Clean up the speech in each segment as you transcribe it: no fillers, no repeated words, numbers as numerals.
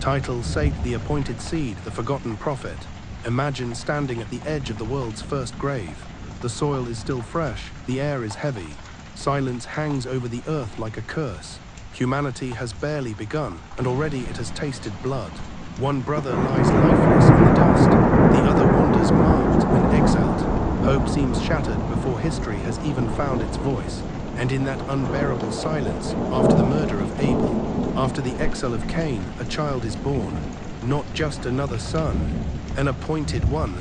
Title: Seth, the appointed seed, the forgotten prophet. Imagine standing at the edge of the world's first grave. The soil is still fresh, the air is heavy. Silence hangs over the earth like a curse. Humanity has barely begun, and already it has tasted blood. One brother lies lifeless in the dust. The other wanders marked and exiled. Hope seems shattered before history has even found its voice. And in that unbearable silence, after the murder of Abel, after the exile of Cain, a child is born. Not just another son, an appointed one.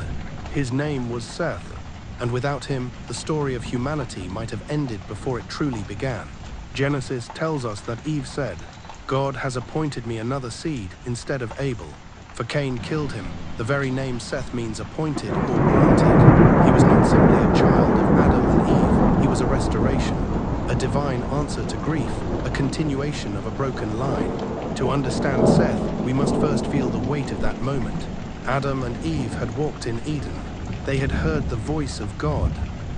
His name was Seth, and without him, the story of humanity might have ended before it truly began. Genesis tells us that Eve said, "God has appointed me another seed instead of Abel." For Cain killed him. The very name Seth means appointed or granted. He was not simply a child of Adam and Eve, he was a restoration, a divine answer to grief, a continuation of a broken line. To understand Seth, we must first feel the weight of that moment. Adam and Eve had walked in Eden. They had heard the voice of God.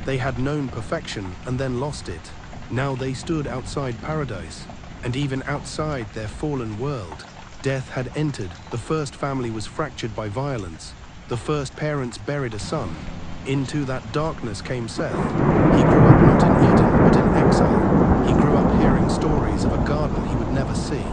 They had known perfection and then lost it. Now they stood outside paradise, and even outside their fallen world, death had entered. The first family was fractured by violence. The first parents buried a son. Into that darkness came Seth. He grew up not in Eden, but in exile. He grew up hearing stories of a garden he would never see.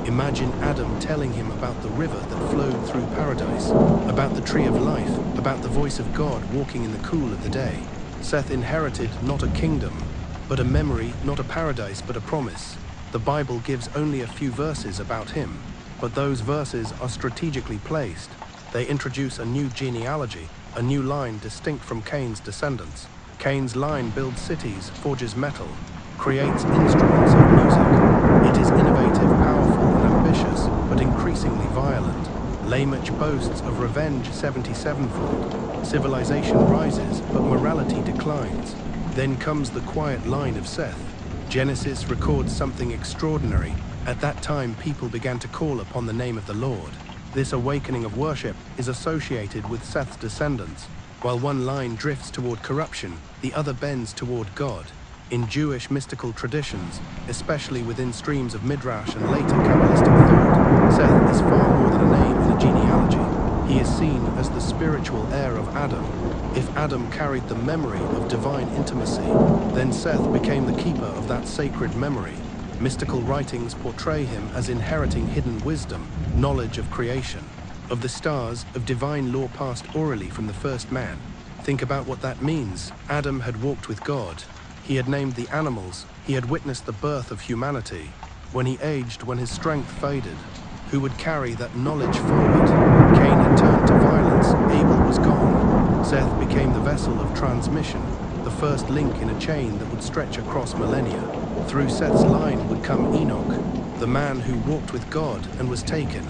Imagine Adam telling him about the river that flowed through paradise, about the tree of life, about the voice of God walking in the cool of the day. Seth inherited not a kingdom, but a memory, not a paradise, but a promise. The Bible gives only a few verses about him, but those verses are strategically placed. They introduce a new genealogy, a new line distinct from Cain's descendants. Cain's line builds cities, forges metal, creates instruments of music. It is innovative, powerful, and ambitious, but increasingly violent. Lamech boasts of revenge 77-fold. Civilization rises, but morality declines. Then comes the quiet line of Seth. Genesis records something extraordinary. At that time, people began to call upon the name of the Lord. This awakening of worship is associated with Seth's descendants. While one line drifts toward corruption, the other bends toward God. In Jewish mystical traditions, especially within streams of Midrash and later Kabbalistic thought, Seth is far more than a name in a genealogy. He is seen as the spiritual heir of Adam. If Adam carried the memory of divine intimacy, then Seth became the keeper of that sacred memory. Mystical writings portray him as inheriting hidden wisdom, knowledge of creation, of the stars, of divine law passed orally from the first man. Think about what that means. Adam had walked with God. He had named the animals. He had witnessed the birth of humanity. When he aged, when his strength faded, who would carry that knowledge forward? Cain had turned to violence. Abel was gone. Seth became the vessel of transmission, the first link in a chain that would stretch across millennia. Through Seth's line would come Enoch, the man who walked with God and was taken,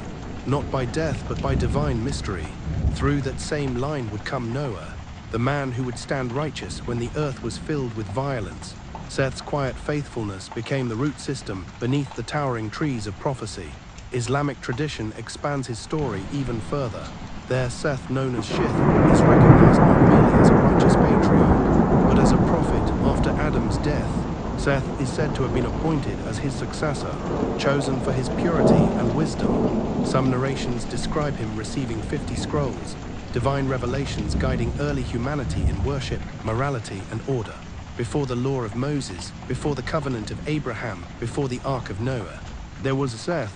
not by death but by divine mystery. Through that same line would come Noah, the man who would stand righteous when the earth was filled with violence. Seth's quiet faithfulness became the root system beneath the towering trees of prophecy. Islamic tradition expands his story even further. There, Seth, known as Shith, is recognized not merely as a righteous patriarch, but as a prophet after Adam's death. Seth is said to have been appointed as his successor, chosen for his purity and wisdom. Some narrations describe him receiving 50 scrolls, divine revelations guiding early humanity in worship, morality, and order. Before the law of Moses, before the covenant of Abraham, before the Ark of Noah, there was Seth,